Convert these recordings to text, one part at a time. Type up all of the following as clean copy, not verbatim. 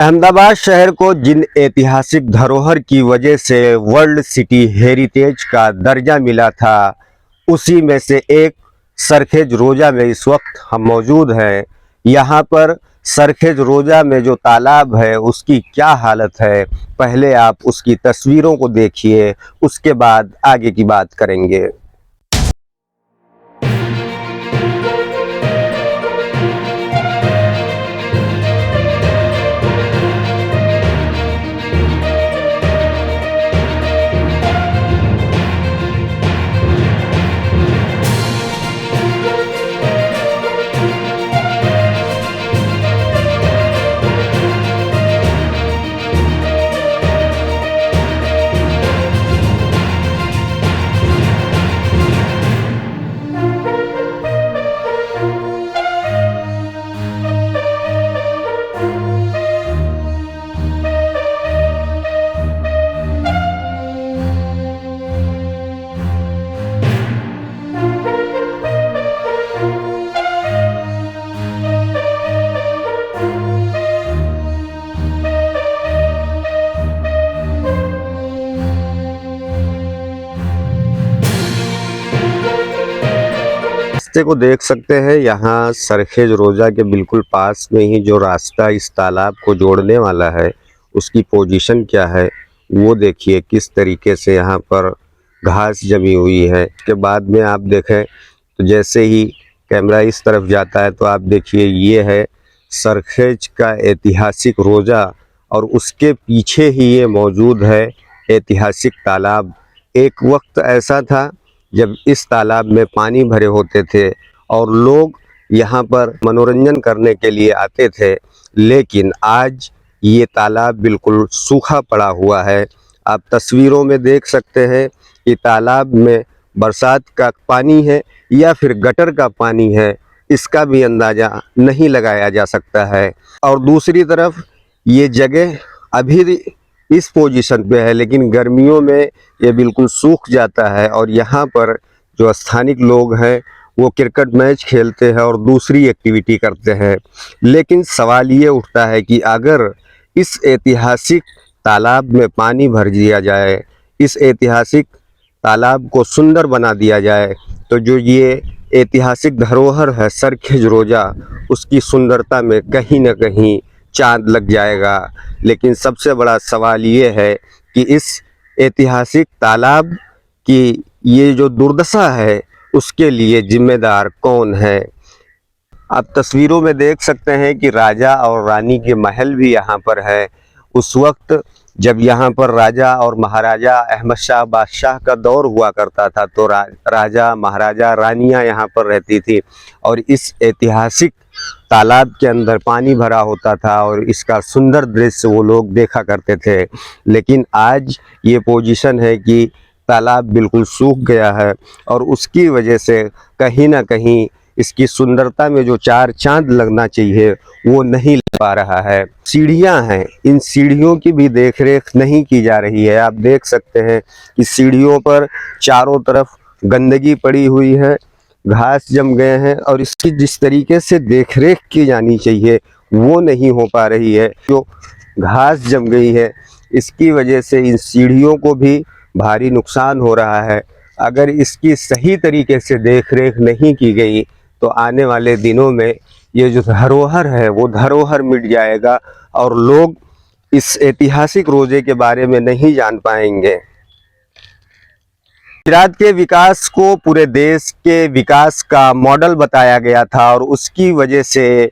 अहमदाबाद शहर को जिन ऐतिहासिक धरोहर की वजह से वर्ल्ड सिटी हेरिटेज का दर्जा मिला था, उसी में से एक सरखेज रोजा में इस वक्त हम मौजूद हैं। यहाँ पर सरखेज रोजा में जो तालाब है उसकी क्या हालत है, पहले आप उसकी तस्वीरों को देखिए, उसके बाद आगे की बात करेंगे। रास्ते को देख सकते हैं, यहाँ सरखेज रोजा के बिल्कुल पास में ही जो रास्ता इस तालाब को जोड़ने वाला है उसकी पोजीशन क्या है वो देखिए। किस तरीके से यहाँ पर घास जमी हुई है। के बाद में आप देखें तो जैसे ही कैमरा इस तरफ जाता है तो आप देखिए ये है सरखेज का ऐतिहासिक रोजा और उसके पीछे ही ये मौजूद है ऐतिहासिक तालाब। एक वक्त ऐसा था जब इस तालाब में पानी भरे होते थे और लोग यहाँ पर मनोरंजन करने के लिए आते थे, लेकिन आज ये तालाब बिल्कुल सूखा पड़ा हुआ है। आप तस्वीरों में देख सकते हैं कि तालाब में बरसात का पानी है या फिर गटर का पानी है, इसका भी अंदाज़ा नहीं लगाया जा सकता है। और दूसरी तरफ ये जगह अभी इस पोजीशन पे है, लेकिन गर्मियों में ये बिल्कुल सूख जाता है और यहाँ पर जो स्थानिक लोग हैं वो क्रिकेट मैच खेलते हैं और दूसरी एक्टिविटी करते हैं। लेकिन सवाल ये उठता है कि अगर इस ऐतिहासिक तालाब में पानी भर दिया जाए, इस ऐतिहासिक तालाब को सुंदर बना दिया जाए, तो जो ये ऐतिहासिक धरोहर है सरखेज रोजा, उसकी सुंदरता में कहीं न कहीं चांद लग जाएगा। लेकिन सबसे बड़ा सवाल ये है कि इस ऐतिहासिक तालाब की ये जो दुर्दशा है उसके लिए जिम्मेदार कौन है। आप तस्वीरों में देख सकते हैं कि राजा और रानी के महल भी यहाँ पर है। उस वक्त जब यहाँ पर राजा और महाराजा अहमद शाह बादशाह का दौर हुआ करता था तो राजा महाराजा रानियाँ यहाँ पर रहती थी और इस ऐतिहासिक तालाब के अंदर पानी भरा होता था और इसका सुंदर दृश्य वो लोग देखा करते थे। लेकिन आज ये पोजीशन है कि तालाब बिल्कुल सूख गया है और उसकी वजह से कहीं ना कहीं इसकी सुंदरता में जो चार चांद लगना चाहिए वो नहीं लग पा रहा है। सीढ़ियां हैं, इन सीढ़ियों की भी देखरेख नहीं की जा रही है। आप देख सकते हैं कि सीढ़ियों पर चारों तरफ गंदगी पड़ी हुई है, घास जम गए हैं और इसकी जिस तरीके से देखरेख की जानी चाहिए वो नहीं हो पा रही है। जो घास जम गई है इसकी वजह से इन सीढ़ियों को भी भारी नुकसान हो रहा है। अगर इसकी सही तरीके से देखरेख नहीं की गई तो आने वाले दिनों में ये जो धरोहर है वो धरोहर मिट जाएगा और लोग इस ऐतिहासिक रोजे के बारे में नहीं जान पाएंगे। गुजरात के विकास को पूरे देश के विकास का मॉडल बताया गया था और उसकी वजह से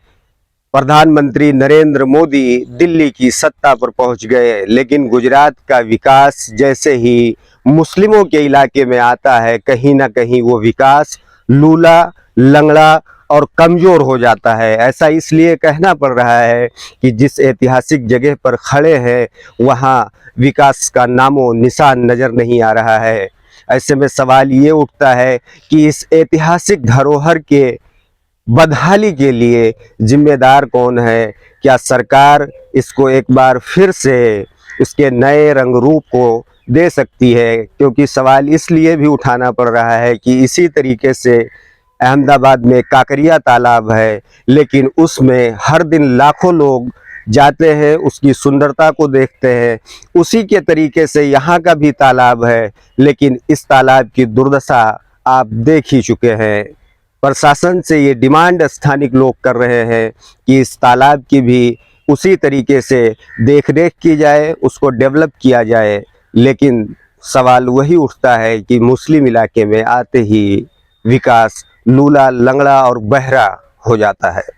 प्रधानमंत्री नरेंद्र मोदी दिल्ली की सत्ता पर पहुंच गए। लेकिन गुजरात का विकास जैसे ही मुस्लिमों के इलाके में आता है, कहीं ना कहीं वो विकास लूला लंगड़ा और कमज़ोर हो जाता है। ऐसा इसलिए कहना पड़ रहा है कि जिस ऐतिहासिक जगह पर खड़े हैं वहाँ विकास का नामो निशान नज़र नहीं आ रहा है। ऐसे में सवाल ये उठता है कि इस ऐतिहासिक धरोहर के बदहाली के लिए जिम्मेदार कौन है। क्या सरकार इसको एक बार फिर से इसके नए रंग रूप को दे सकती है? क्योंकि सवाल इसलिए भी उठाना पड़ रहा है कि इसी तरीके से अहमदाबाद में काकरिया तालाब है, लेकिन उसमें हर दिन लाखों लोग जाते हैं, उसकी सुंदरता को देखते हैं। उसी के तरीके से यहाँ का भी तालाब है, लेकिन इस तालाब की दुर्दशा आप देख ही चुके हैं। प्रशासन से ये डिमांड स्थानिक लोग कर रहे हैं कि इस तालाब की भी उसी तरीके से देखरेख की जाए, उसको डेवलप किया जाए। लेकिन सवाल वही उठता है कि मुस्लिम इलाके में आते ही विकास लूला लंगड़ा और बहरा हो जाता है।